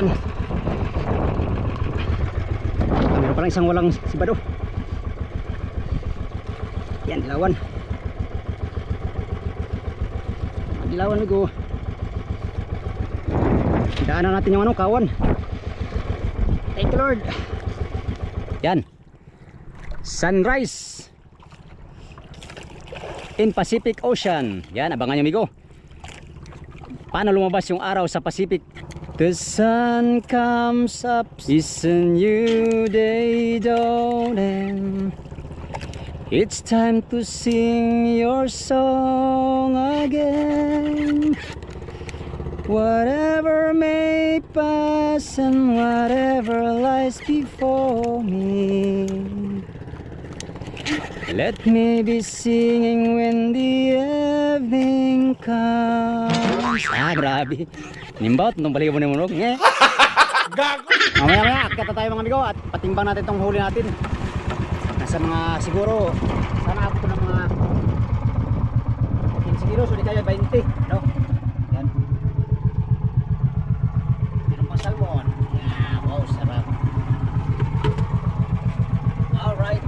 Yan. Meron pa lang isang walang sibado. Yan, dilawan. Dilawan amigo. Daanan natin yung ano, kawan. Thank you Lord. Yan. Sunrise in Pacific Ocean. Yan, abangan nyo amigo. Paano lumabas yung araw sa Pacific? The sun comes up, it's a new day dawning. It's time to sing your song again. Whatever may pass and whatever lies before me, let me be singing when the evening comes. Ah, grabe. Nimbaut, nung balik mo na munog. Gago! Mamaya, akita tayo mga amigo at patimbang natin itong huli natin. Nasa mga siguro, sana ako ng mga 15 kilos, hindi kaya 20. No? Yan. Pinong pang salmon. Yeah, wow, sarap. Alright.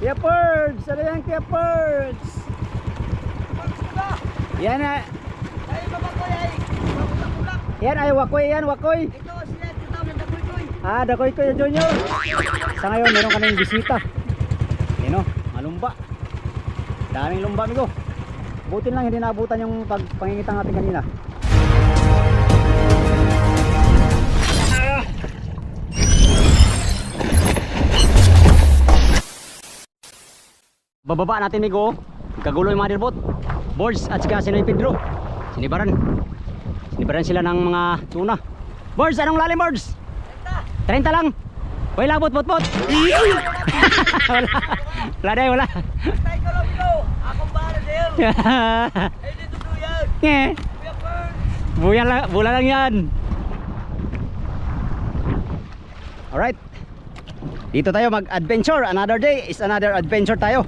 Kuya Perds! Ano yan Kuya Perds? Yan na. Yan ay wakoy yan, wakoy. Ito sila tawag na dakoy-koy. Ah, dakoy-koy Junior. Sa ngayon meron kaming bisita. Ano, malumba. Daming lumba amigo. Butin lang hindi naabutan yung pangingitang natin kanina. Bababa natin amigo. Kagulo yung motherboard. Boards at saka sino yung Pedro. Sinibaran sila ng mga tuna. Boards, anong lalim Boards? 30 lang. Wala bot. Wala. Wala day, wala. Akong bahala sa'yo. Ay dito duyan. Bula lang yan. Alright. Dito tayo mag-adventure. Another day is another adventure tayo.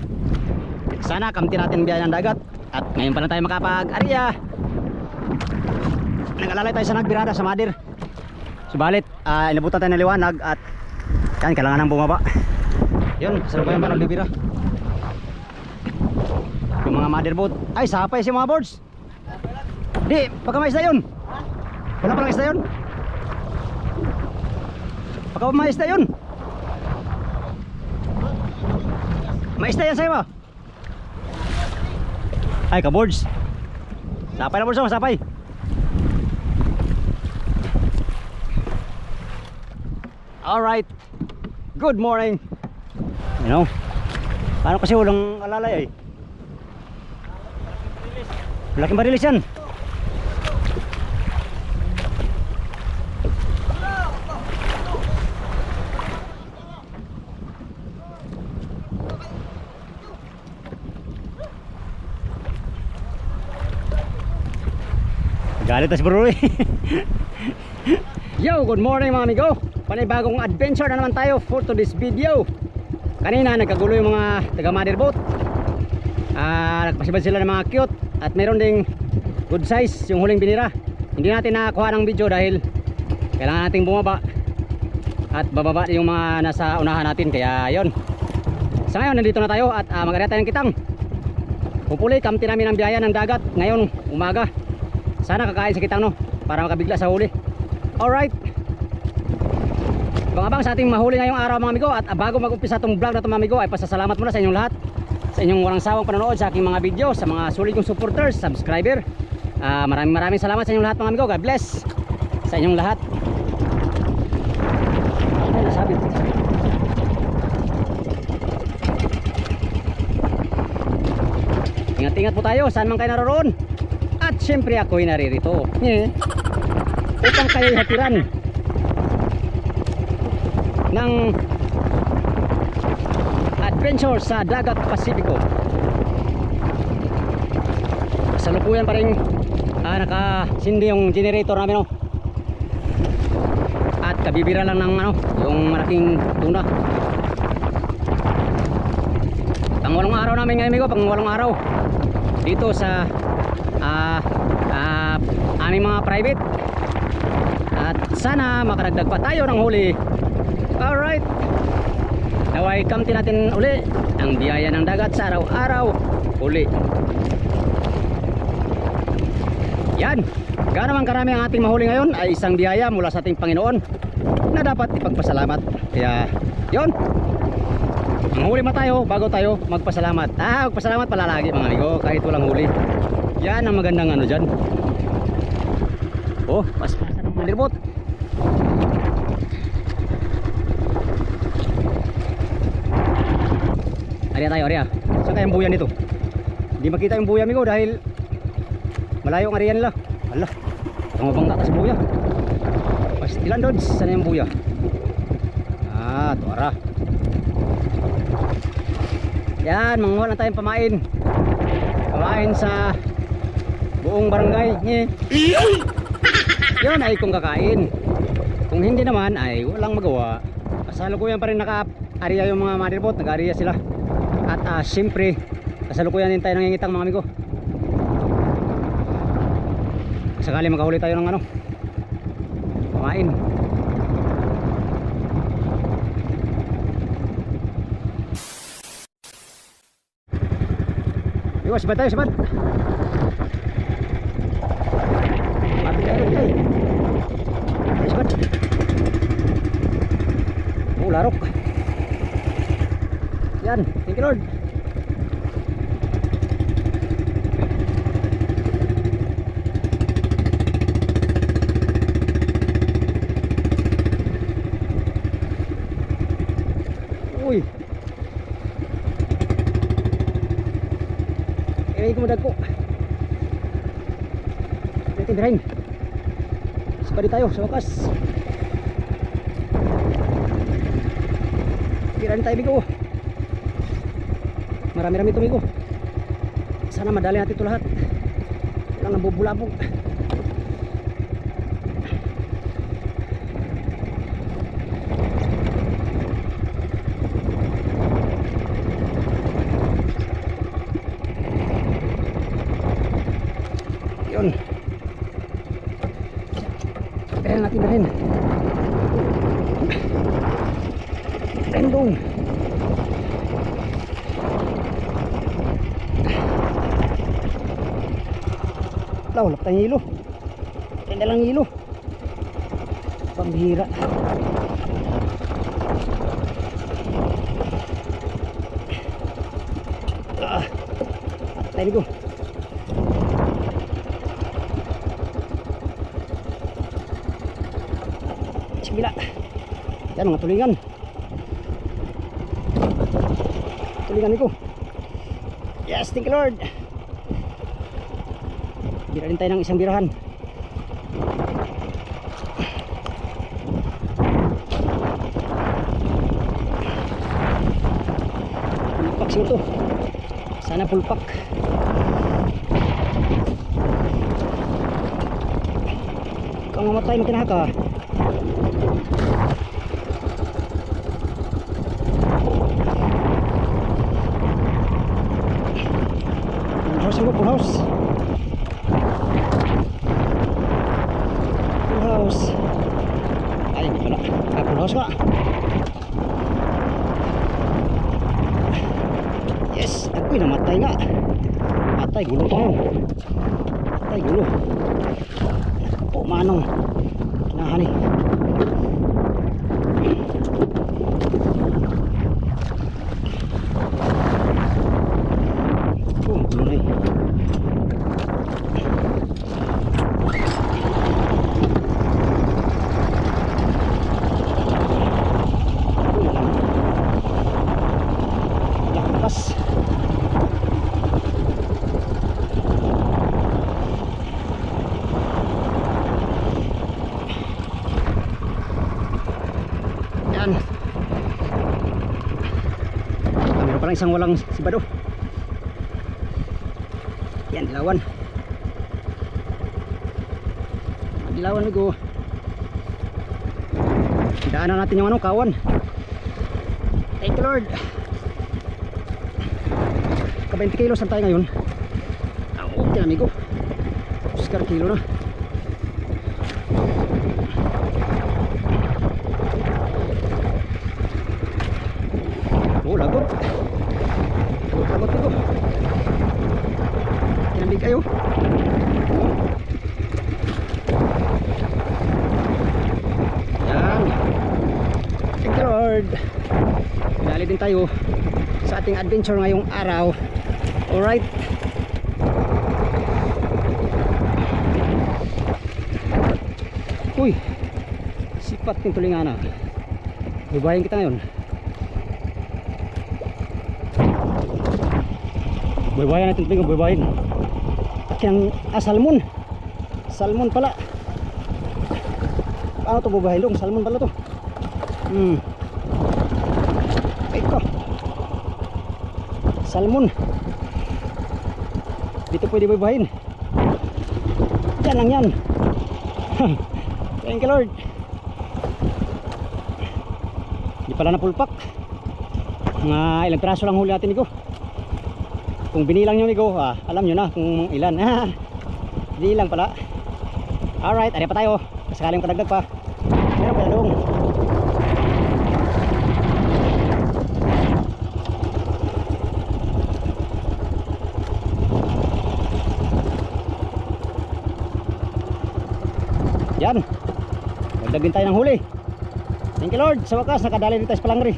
Sana kamti natin biyahe ng dagat. At ngayon pa lang tayo makapag-area. Nag-alalay tayo sa nagbirada sa Madir. Subalit, inabutan tayo ng liwanag. At yan, kailangan nang bumaba. Yun, salubayan pa nagbibira. Yung mga Madir boat. Ay, sapay si mga boards. Di, pagka may isda yun. Wala palang isda yun. Pagka may isda yun. May isda yan sa'yo ba? Ay ka-boards. Sapay na boards mo, sapay. Alright. Good morning. You know, paano kasi walang alalay ay? Malaking barilis yan. Galit tas bro. Yo, good morning mga amigo. Panibagong adventure na naman tayo for today's video. Kanina nagkagulo yung mga taga motherboat. Nagpasibad sila ng mga cute. At meron ding good size yung huling binira. Hindi natin nakakuha ng video dahil kailangan nating bumaba at bababa yung mga nasa unahan natin. Kaya yon. Sa ngayon nandito na tayo at mag-area tayo ng kitang. Hopefully kamti namin ang biyaya ng dagat ngayon umaga. Sana kakain sa kitang no, para makabigla sa huli. Alright. Abang-abang sa ating mahuli ngayong araw mga amigo. At bago mag-umpisa itong vlog na ito mga amigo, ay pasasalamat muna sa inyong lahat, sa inyong walang sawang panonood sa aking mga video, sa mga sulit kong supporters, subscriber. Maraming salamat sa inyong lahat mga amigo. God bless sa inyong lahat. Ay, nasabit. Ingat-ingat po tayo saan man kayo naroon. At syempre ako'y naririto upang kayo'y hatiran ng adventure sa dagat Pasipiko. Kasalukuyan pa rin nakasindi yung generator namin no? At kabibira lang ng yung malaking tuna. Pangwalong araw namin ngayon amigo, pangwalong araw dito sa aming mga private. sana makaragdag pa tayo ng huli. Alright, naway kamti natin uli ang biyaya ng dagat sa araw-araw. Huli. Yan, gaano man karami ang ating mahuli ngayon ay isang biyaya mula sa ating Panginoon na dapat ipagpasalamat. Kaya yon, manghuli pa tayo bago tayo magpasalamat. Magpasalamat pala lagi mga amigo kahit walang huli. Yan ang magandang ano dyan. Oh, paspasan ng mandirbot. Ariya tayo, ariya. Saan kayang buya nito? Hindi makita yung buya amigo dahil malayo ang ariyan nila. Hala, mabangga ka sa buya. Pastilan doon, saan yung buya? Tuara. Yan, manguha na tayong pamain. Pamain sa buong barangay. Yun ay kung kakain. Kung hindi naman ay walang magawa. Kasalukuyan pa rin naka-area yung mga motherboard. Nag-area sila. At siyempre kasalukuyan din tayo nangingitang mga amigo. Sakali makahuli tayo ng ano, pamain. Iwas, sibad tayo, sibad. Mati tayo, tayo. Sibad. Larok. Yan, thank you Lord. Uy, ini kemudian ko tindirahin. Sabadi tayo sa wakas. Tirahin tayo bigo. Marami-rami ito bigo. Sana madali natin ito lahat. Walang nabubulabog. Yun. Tirahin natin na rin. Tendong. Wala tayong hilo. Tenda lang hilo. Pambihira. Tayo ko. Sibila. Yan mga tulingan. Tulingan ko. Yes, thank you Lord. Bira rin tayo ng isang birahan. Pulpak siya ito. Sana pulpak. Kung mamatay makinaka. Pulhouse mo, pulhouse. Ay, hindi pala. Pulhouse ka. Yes, ako'y namatay nga. Matay, gulo tayo. Matay, gulo. Po, manong. Kinahan eh. Gulo na eh. Meron parang isang walang sibado. Yan, dilawan. Dilawan amigo. Daanan natin yung ano, kawan. Thank you Lord. Ka 20 kilos na tayo ngayon. Okay amigo. Oscar kilo na. Pagod ko. Kinamig kayo. Yan. Thank you Lord. Pinali din tayo sa ating adventure ngayong araw. Alright. Uy, sipat yung tulingana. Bubayin kita ngayon. Bubayin natin tulingan, bubayin. Akyang salmon. Salmon pala. Paano ito bubayin dong? Salmon pala to. Ito. Salmon. Dito pwede bubayin. Yan lang yan. Thank you Lord. Hindi pala napulpak. Mga ilang piraso lang huli natin ito. Kung binilang nyo ito, alam nyo na kung ilan. Hindi lang pala. Alright, ari pa tayo. Sakaling padagdag pa. Meron pa dong. Yan. Dagdag din tayo ng huli. Thank you Lord. Sa wakas nakadali din tayo sa palangri.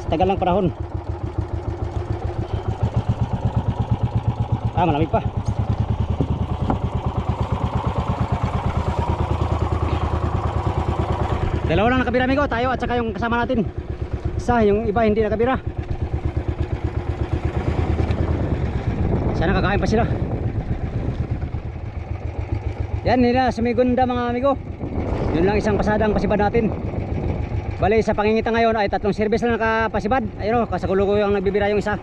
Sa tagal ng panahon. Malamig pa. Dalawa lang nakabira amigo, tayo at saka yung kasama natin. Isa, yung iba hindi nakabira. Sana kakain pa sila. Yan nila sumigunda mga amigo. Yun lang isang pasadang pasibad natin. Bali sa pangingita ngayon ay 3 service lang nakapasibad. Ayun o, kasagulo ko yung nagbibira yung isa.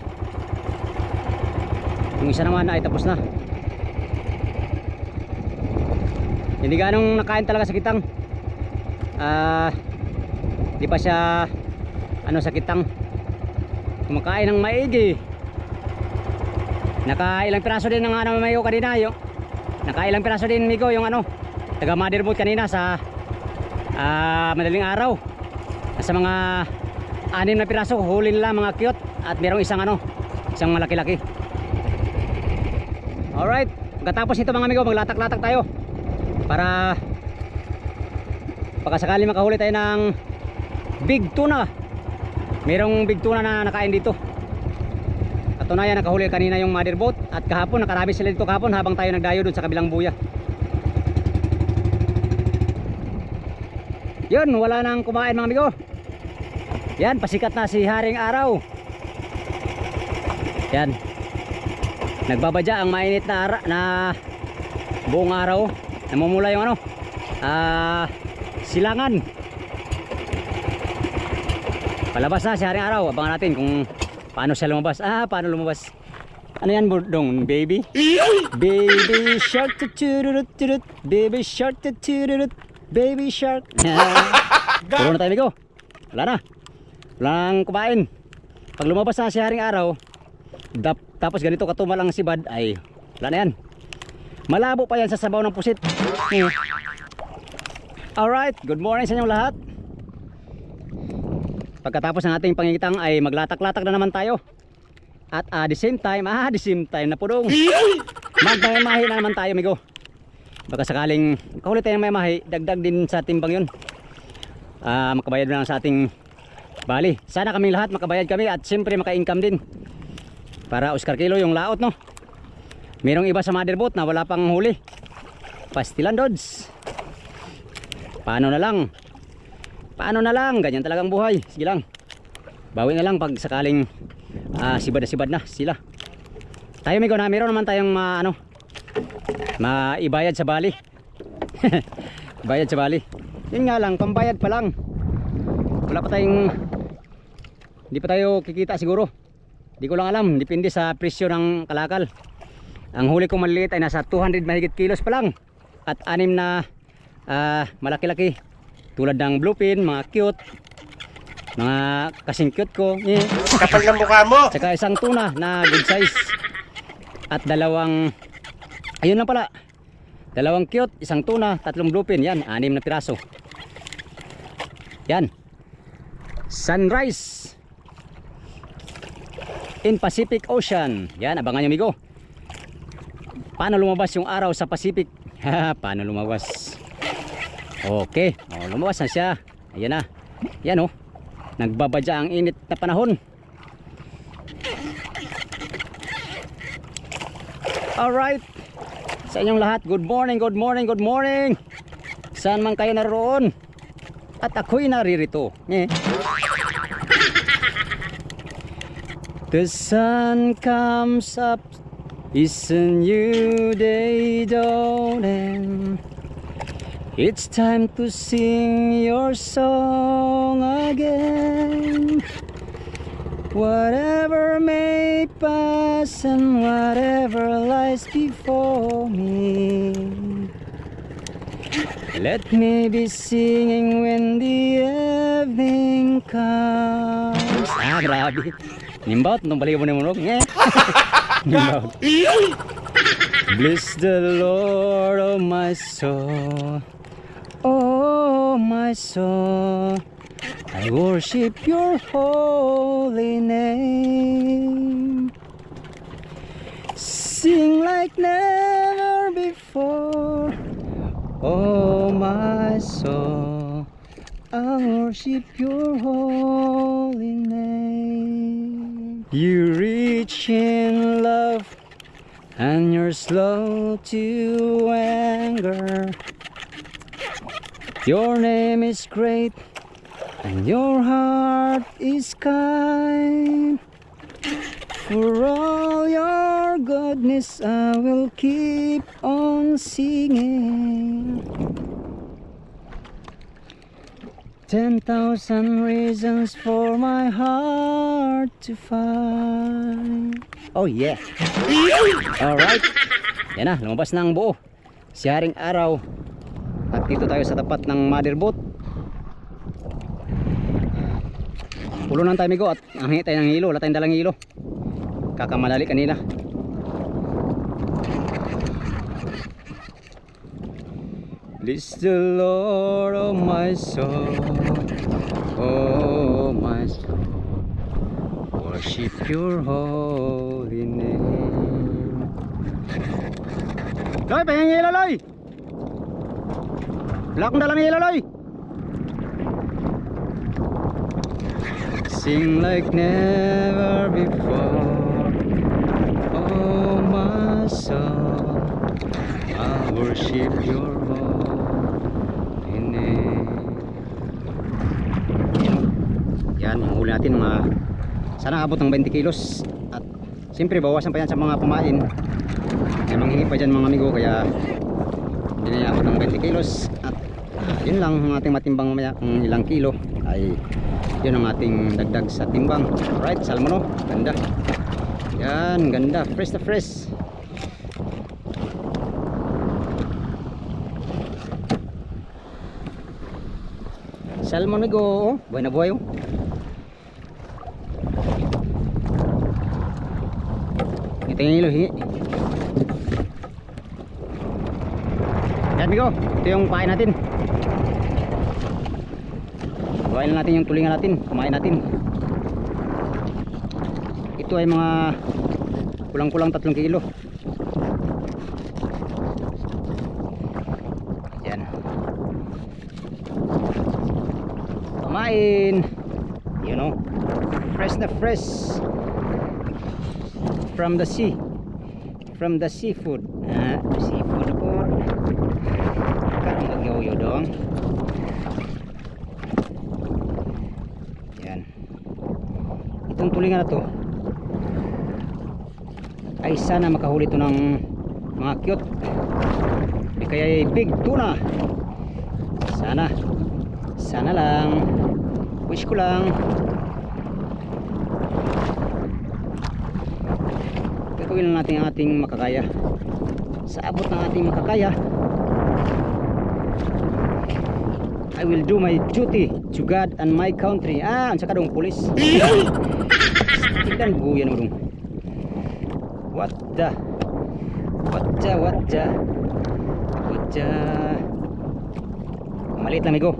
Yung isa naman ay tapos na. Hindi ganong nakain talaga sa kitang. Di pa siya sa kitang kumakain ng maigi. Nakailang piraso din ng mayo kanina yung nakailang piraso din migo yung taga motherboard kanina sa madaling araw. Sa mga 6 na piraso huli nila mga cute at merong isang isang malaki-laki. Alright, pagkatapos nito mga amigo maglatak-latak tayo para baka sakali makahuli tayo ng big tuna. Merong big tuna na nakain dito. Katunayan nakahuli kanina yung motherboat at kahapon nakarami sila dito kahapon habang tayo nagdayo dun sa kabilang buya. Yun, wala nang kumain mga amigo. Yan, pasikat na si Haring Araw. Yan. Nagbabadya ang mainit na buong araw. Namumula yung silangan. Palabas na si Haring Araw. Abangan natin kung paano siya lumabas. Paano lumabas? Ano yan dong, baby? Baby shark tuturut, baby shark tuturut, baby shark. Puro na tayo amigo. Wala na. Walang kumain. Pag lumabas na si Haring Araw, tapos ganito katumal ang sibad, ay wala na yan. Malabo pa yan sa sabaw ng pusit. Alright, good morning sa inyong lahat. Pagkatapos ng ating pangingitang ay maglatak-latak na naman tayo. At the same time na pudong magmamahi na naman tayo amigo. Baka sakaling kahuli tayo ng mamahi, dagdag din sa timbang yun. Makabayad na lang sa ating bali. Sana kaming lahat makabayad kami at siyempre maka-income din. Para Oscar Kilo yung laot no. Merong iba sa motherboat na wala pang huli. Pastilan dods. Paano na lang? Ganyan talagang buhay. Sige lang. Bawi na lang pag sakaling sibad na sila. Tayo amigo na meron naman tayong maibayad sa bali. Bayad sa bali. Yun nga lang, pambayad pa lang. Wala pa tayong, hindi pa tayo kikita siguro. Hindi ko lang alam, depende sa presyo ng kalakal. Ang huli kong maliliit ay nasa 200 mahigit kilos pa lang. At 6 na malaki-laki. Tulad ng bluefin, mga cute. Mga kasing cute ko. Kapal ng mukha mo! Tsaka isang tuna na good size. At ayun lang pala. 2 cute, isang tuna, 3 bluefin. Yan, 6 na piraso. Yan. Sunrise. in Pacific Ocean. Yan, abangan nyo amigo. Paano lumabas yung araw sa Pacific? Paano lumabas? Okay, lumabas na siya. Ayan na. Yan nagbabadya ang init na panahon. Alright, sa inyong lahat, good morning, good morning, good morning. Saan man kayo naroon, at ako'y naririto. The sun comes up, it's a new day dawning. It's time to sing your song again. Whatever may pass and whatever lies before me, let me be singing when the evening comes. Grabe. Nimbaut, nung balik mo na munog. Nimbaut. Bless the Lord, oh my soul. Oh my soul, I worship your holy name. Sing like never before. Oh my soul, I worship your holy name. You rich in love and you're slow to anger. Your name is great and your heart is kind. For all your goodness I will keep on singing. 10,000 reasons for my heart to find. Oh yeah. Alright. Yan na, lumabas na ang buo. Si Haring Araw. At dito tayo sa tapat ng motherboat. Pulunan tayo migo at ang hingi tayo ng hilo. Wala tayong dalang hilo. Kakamadali kanina. Bless the Lord, oh my soul. Oh my soul, worship your holy name. Loy, pahingi hilo, Loy. Wala akong dalang hilo, Loy. Sing like never before. Oh my soul, I worship your holy name. Yan, yung huli natin mga sana abot ng 20 kilos. At siyempre bawasan pa yan sa mga pamain. May manghingi pa dyan mga amigo, kaya hindi na abot ng 20 kilos. At yun lang ang ating matimbang mamaya kung ilang kilo ay yun ang ating dagdag sa timbang. Alright, salmon, ganda. Yan, ganda, fresh na fresh. Salmon amigo, buhay na buhay. Ito yung hilo, hingi. Yan amigo, ito yung pain natin. Buhayin na natin yung tulingan natin, kumain natin. Ito ay mga kulang-kulang 3 kilo. Yan. Kumain. You know, fresh na fresh from the sea, from the seafood. Seafood po. Karang magyoyo dong. Yan. Itong tulingan na to ay sana makahuli to ng mga cute. Di kaya ay big tuna. Sana. Sana lang. Wish ko lang. Gagawin lang natin ang ating makakaya. Sa abot ng ating makakaya, I will do my duty to God and my country. Ang saka dong pulis. Tignan buyan mo dong. What the maliit lang amigo.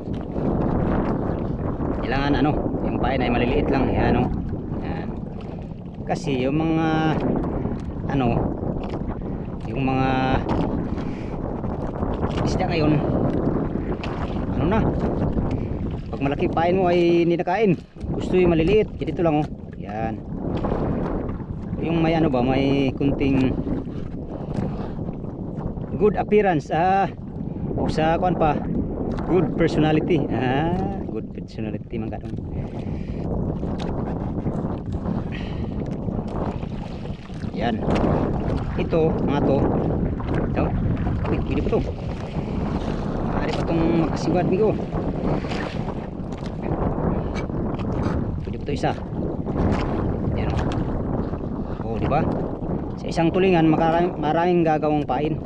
Kailangan yung pain ay maliliit lang. Yan. Yan. Kasi yung mga yung mga isda ngayon, na pag malaki pain mo ay hindi nakain, gusto yung maliliit. Dito lang, oh, yan yung may may kunting good appearance, o sa kuan pa, good personality, good personality man kadong. Yan, ito mga to, pwede pa to, maaari pa tong makasiwad niyo. Pwede pa to isa. Yan, oh, di ba? Sa isang tulingan maraming gagawang pain.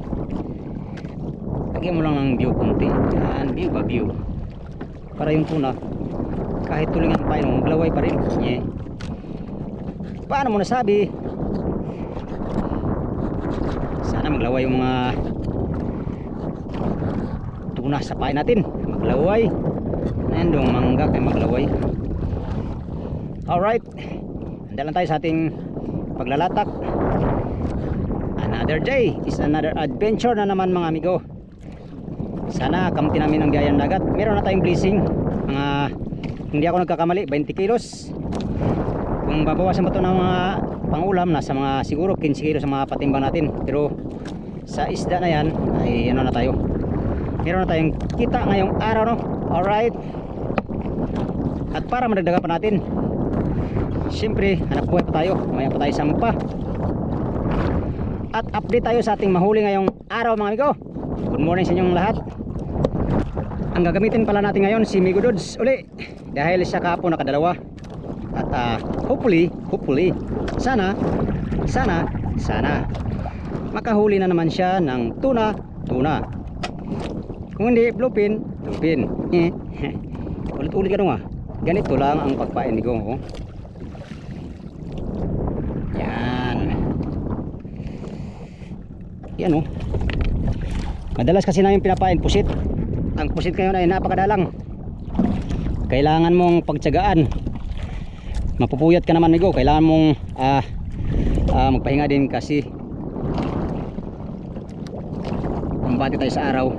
Lagyan mo lang ng view kunti. Yan, view ba view, para yung tuna kahit tulingan pain mo maglaway pa rin. Yeah. Paano mo nasabi? Sana maglaway yung mga tuna sa pain natin, maglaway. Nandong mangga kay maglaway. Alright, handa lang tayo sa ating paglalatak. Another day is another adventure na naman mga amigo. Sana kamti namin ang biyayang dagat. Meron na tayong blessing, mga hindi ako nagkakamali 20 kilos. Kung babawasan ba ito ng mga pangulam, nasa mga siguro 15 kilos sa mga patimbang natin. Pero sa isda na yan ay na tayo, meron na tayong kita ngayong araw, no? Alright, at para madagdagan pa natin, siyempre hanap buhay pa tayo, maya pa tayo sampa. At update tayo sa ating mahuli ngayong araw mga amigo. Good morning sa inyong lahat. Ang gagamitin pala natin ngayon si Migo Dudes uli, dahil siya kahapon nakadalawa. At hopefully sana makahuli na naman siya ng tuna. Kung hindi, bluefin. Ulit-ulit ka nung ganito lang ang pagpain ni Gongo. Yan, oh. Madalas kasi namin pinapain pusit. Ang pusit ngayon ay napakadalang, kailangan mong pagtiyagaan. Mapupuyat ka naman, Migo. Kailangan mong magpahinga din kasi kumbati tayo sa araw.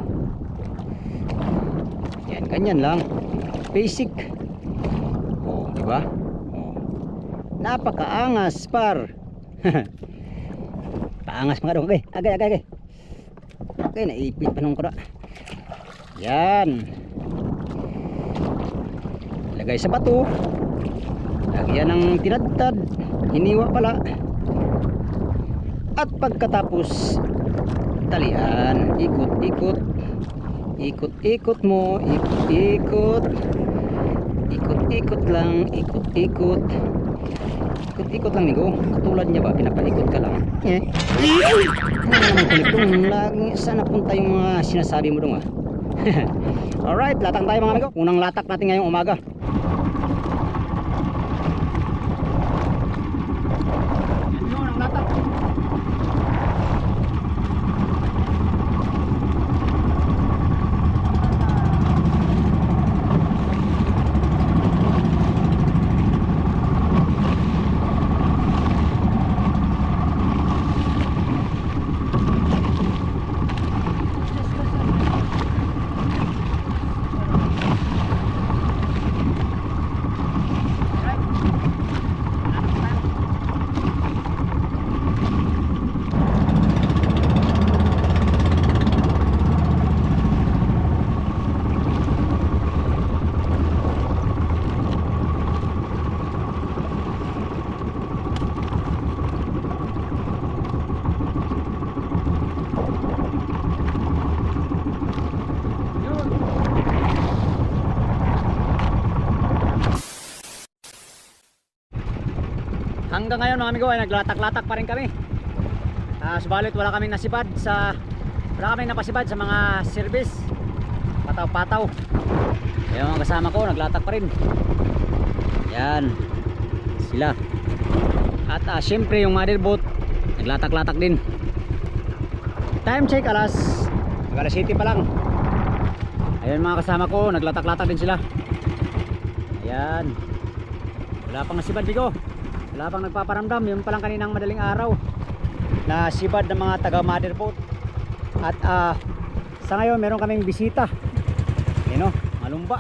Yan, ganyan lang, basic. Oh, di ba? Oh. Napakaangas, par. Paangas mga dong. Agay. Okay, naipit pa nung kura. Yan. Lagay sa bato. Lagyan ng tinadtad. Hiniwa pala. At pagkatapos talian, ikot-ikot mo, ikot-ikot lang, ikot-ikot lang, Migo. Katulad niya ba, pinapaikot ka lang. Kulit lagi, sana punta yung mga sinasabi mo dong. Alright, latak tayo mga amigo. Unang latak natin ngayong umaga. Unang latak. Hanggang ngayon mga amigo ay naglatak-latak pa rin kami. Subalit wala kaming napasibad sa mga service, pataw-pataw. Yung mga kasama ko naglatak pa rin. Yan sila. At syempre yung mother boat naglatak-latak din. Time check alas 7 pa lang. Ayun mga kasama ko naglatak-latak din sila. Ayan, wala pang nasibad, Bigo. Wala pang nagpaparamdam. Yung palang kaninang madaling araw na sibad ng mga taga Motherboat. At sa ngayon meron kaming bisita. Yun o, mga lumba.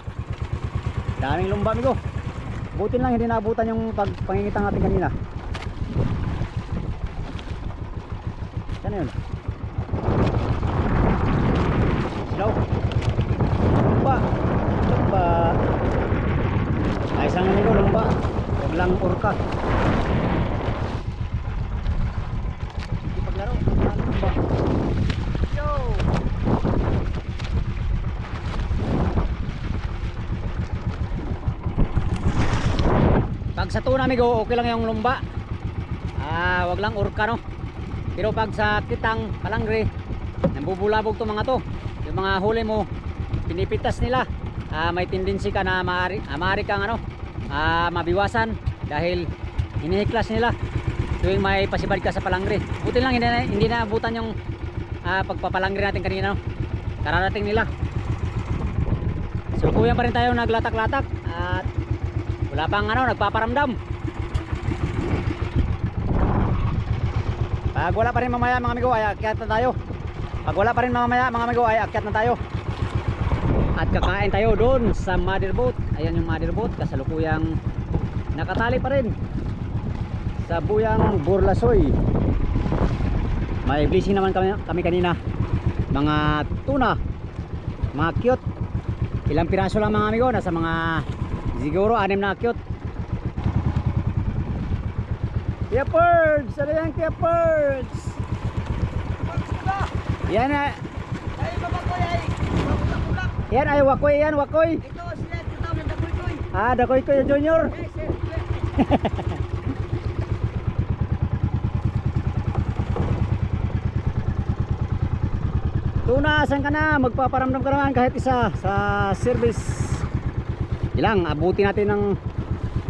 Daming lumba amigo. Butin lang hindi naabutan yung pangingitang natin kanina. Saan na yun? Silaw. Lumba. Lumba. Ayos lang amigo, lumba. Huwag lang orka. Hindi paglaro. Lumba. Yo! Pag sa tuna amigo, okay lang yung lumba. Wag lang orka no. Pero pag sa kitang, palangre, nambubulabog to mga to. Yung mga huli mo, pinipitas nila. May tendency ka na maaari kang mabiwasan dahil hinihiklas nila tuwing may pasibad ka sa palangre. Buti lang hindi na abutan yung pagpapalangre natin kanina no. Kararating nila. So kuya pa rin tayo naglatak-latak at wala pang nagpaparamdam. Pag wala pa rin mamaya mga amigo ay akyat na tayo. Pag wala pa rin mamaya mga amigo ay akyat na tayo. At kakain tayo doon sa Motherboat. Ayan yung Motherboat, kasalukuyang nakatali pa rin sa buyang Burlasoy. May blessing naman kami kanina. Mga tuna, mga cute. Ilang piraso lang mga amigo, nasa mga siguro 6 na cute. Kaya birds! Ano yan kaya birds? Yan na. Yan ay wakoy yan, wakoy. Ito sila tawag na dakoy-koy. Dakoy-koy junior. Yes, sir. Tuna, saan ka na? Magpaparamdam ka naman kahit isa sa service. Ilang, abuti natin ng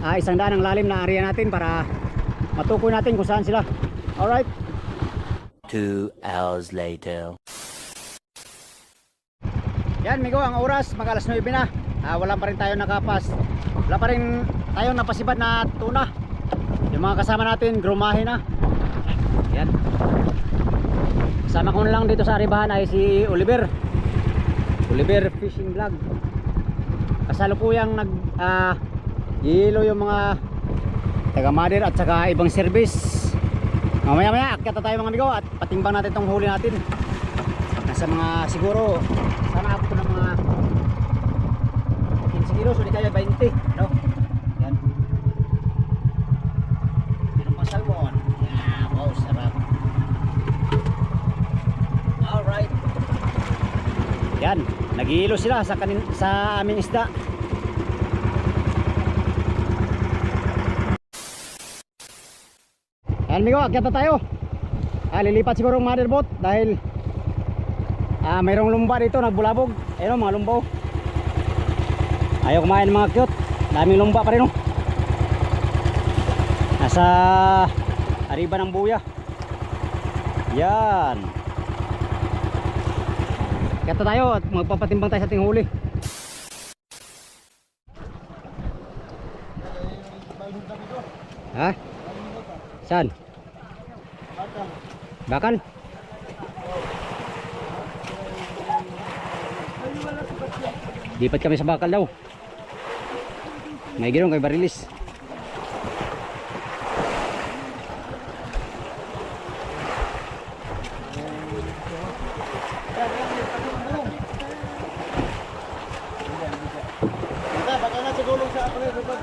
100 ang lalim na area natin para matukoy natin kung saan sila. Alright. 2 hours later. Yan migo, ang oras mag alas 9 na. Wala pa rin tayo nakapas. Wala pa rin tayo napasibad na tuna. Yung mga kasama natin grumahe na. Yan. Kasama ko na lang dito sa Aribahan ay si Oliver. Oliver Fishing Vlog. Kasalukuyang hilo yung mga taga Mother at saka ibang service. Mamaya akyat na tayo mga amigo at patimbang natin tong huli natin. Nasa mga siguro sana ako ng mga 15 kilos o di kaya 20 no? Yan. Meron pang salmon. Wow, sarap. Alright. Yan, nag-iilo sila sa aming isda. Ayan migo, akyat na tayo. Lilipat siguro ang Motherboat dahil mayroong lumba dito nagbulabog. Ayun mga lumbaw. Ayaw kumain mga cute. Daming lumba pa rin oh. Nasa ariba ng buya. Yan. Kaya tayo at magpapatimbang tayo sa ating huli. Ha? Saan? Bakal? Lipat kami sa bakal daw. May ginong kay Barilis. Baka na sigulong sa ako nito.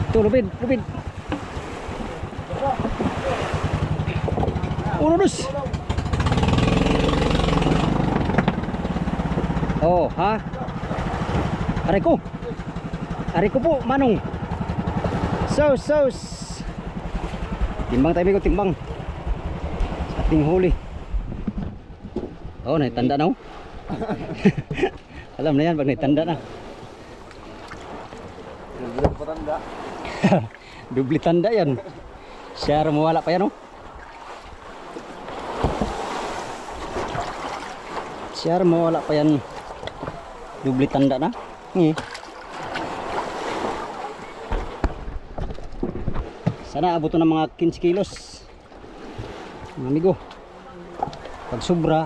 Ito, lupid. Urus. Oh, ha? Aray ko po, manong. Sos. Timbang tayo migo, timbang. Sa ating huli. Oh, naitanda na oh. Alam na yan pag naitanda na. Dubli tanda yan. Siya mawala pa yan oh. Siya mawala pa yan. Dubli tanda na. Sana abuto ng mga 15 kilos. Mga amigo. Pag sobra,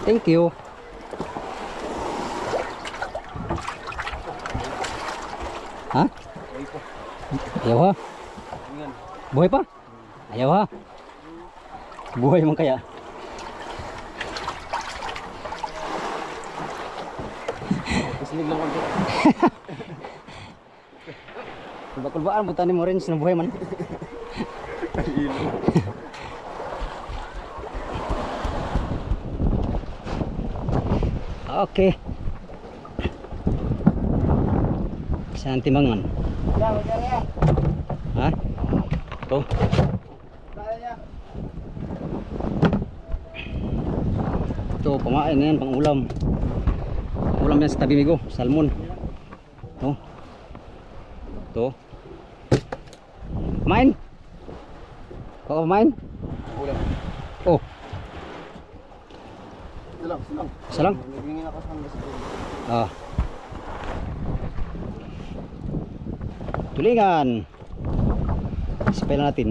thank you. Ha? Ayaw ha? Buhay pa? Ayaw ha? Buhay man kaya? Islig lang konti. Kulba-kulbaan, buta ni mo rin, sinabuhay man. Okay. Saan timbangan? Ha? Ito? Ito, pamain yan, pang ulam. Ulam yan sa tabi migo, salmon. Ito. Ito. Pamain? Kau pamain? Ulam. Oh, Silang, silang. isa lang? Nagingin ako sa hanggang sa tuloy. Ah. Tulingan. Isipay lang natin.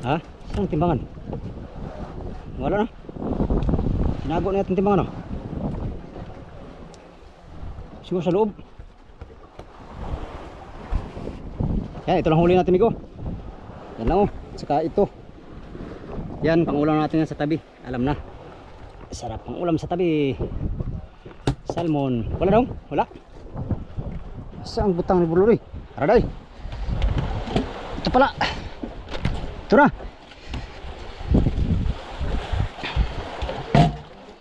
Ha? Saan timbangan? Wala na. Sinago na natin timbangan na. Siguro sa loob. Yan, ito lang huli natin, Migo. Yan lang, oh. Saka ito. Yan, pangulam natin yan sa tabi. Alam na. Sarap pang ulam sa tabi. Salmon. Wala daw? Wala? Saan butang ni Buloy? Araday. Ito pala. Ito na.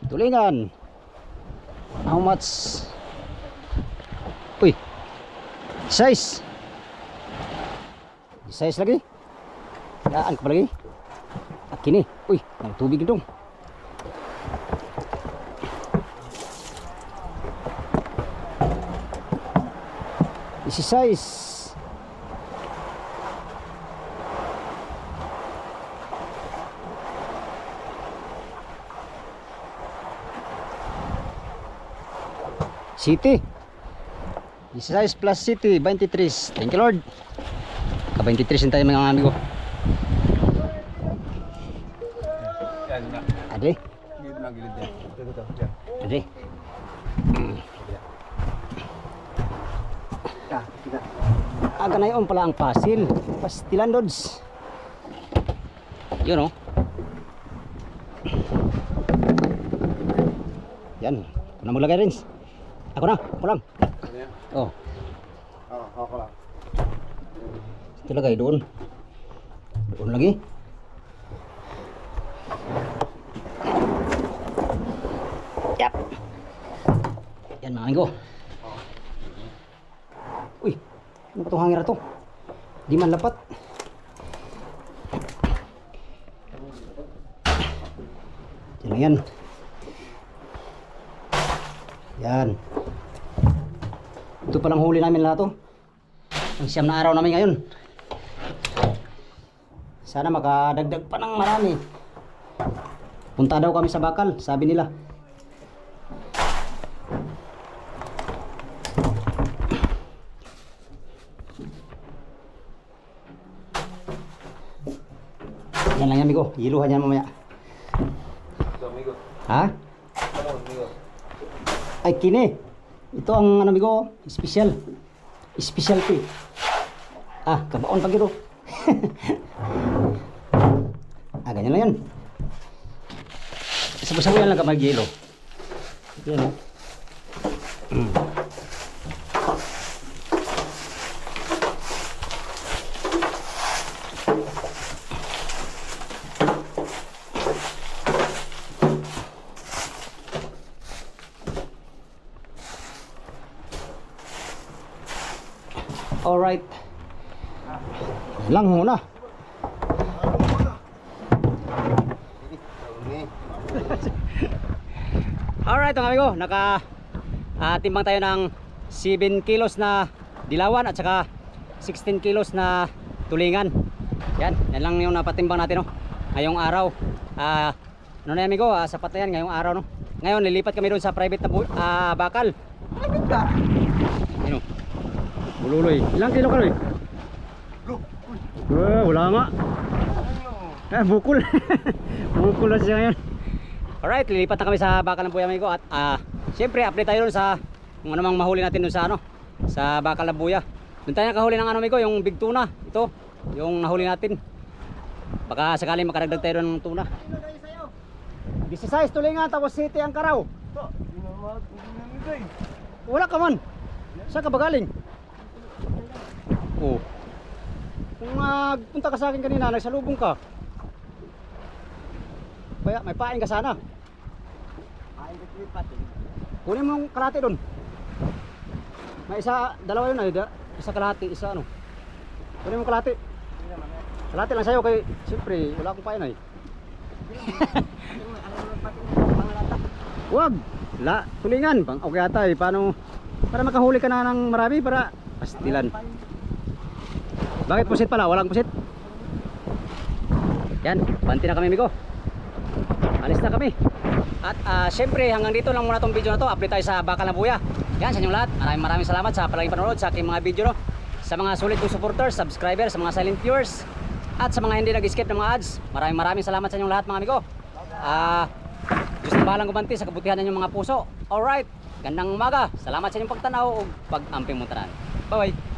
Tulingan. How much? Uy. Size. Size lagi. Daan ka pa lagi. Kini. Uy, ang tubig dong. Isi size. City. Isi size plus city 23. Thank you Lord. Ka 23 tayo mga amigo. Yan na. Ade. Gilid na gilid yan. Ito. Yan. Ade. Kita. Aga na yun pala ang pasil. Pastilan Lods. Yun oh. Yan. Kuna mo lagay Rins. Ako na. Ako lang. Ano yan? Oh. Oo, ako lang. Ito lagay doon. Doon lagi. Yap. Yan mga amigo. Uy. Ano ba itong hangin na to? Di man lapat. Yan lang yan. Yan. Ito palang huli namin lahat to. Ang siyam na araw namin ngayon. Sana makadagdag pa ng marami. Punta daw kami sa Bakal, sabi nila. Yan lang yan, amigo. Hiluhan yan mamaya. Ito, amigo. Ha? Ito, amigo. Ay, kini. Ito ang ano, amigo, special. Specialty. Ah, kabaon pag ito. Ganyan lang yan. Sabu-sabuyan lang ka mag-yelo. Yan o. Alright. Lang muna. Alright mga amigo, timbang tayo ng 7 kilos na dilawan at saka 16 kilos na tulingan. Yan lang yung napatimbang natin, no? Ngayong araw. Ano na amigo, sapat na yan ngayong araw, no? Ngayon lilipat kami doon sa private na bakal. Ano? Bululoy. Ilang kilo ka, Loy? Wala nga. Bukol. Bukol na siya ngayon. Alright, lilipat na kami sa bakal ng buya, amigo. At siyempre update tayo doon sa kung ano mang mahuli natin doon sa ano, sa bakal ng buya. Doon tayo nakahuli ng ano, amigo, yung big tuna. Ito, yung nahuli natin. Baka sakaling makaragdag tayo doon ng tuna. 16 tulingan tapos city ang karaw. Wala ka man. Saan ka ba galing? Oh. Kung punta ka sa akin kanina, nagsalubong ka. Kaya may pain ka sana. Kunin mo yung kalahati doon. May isa, dalawa yun ay, isa kalahati, isa ano. Kunin mo yung kalahati. Kalahati lang sa'yo kay, siyempre, wala akong pain ay. Wag! Tulingan. Okay ata eh, paano, para makahuli ka na ng marami, para pastilan. Bakit pusit pala? Walang pusit? Yan, banti na kami, amigo. Alis na kami. At syempre hanggang dito lang muna tong video na to. Update tayo sa bakal na buya. Yan sa inyong lahat. Maraming salamat sa palaging panonood sa aking mga video, no? Sa mga sulit kong supporters, subscribers, sa mga silent viewers, at sa mga hindi nag-skip ng mga ads. Maraming salamat sa inyong lahat, mga amigo. Diyos na bahalang gumanti sa kabutihan ng inyong mga puso. Alright, gandang umaga. Salamat sa inyong pagtanaw o pag-amping mo tanan. Bye bye.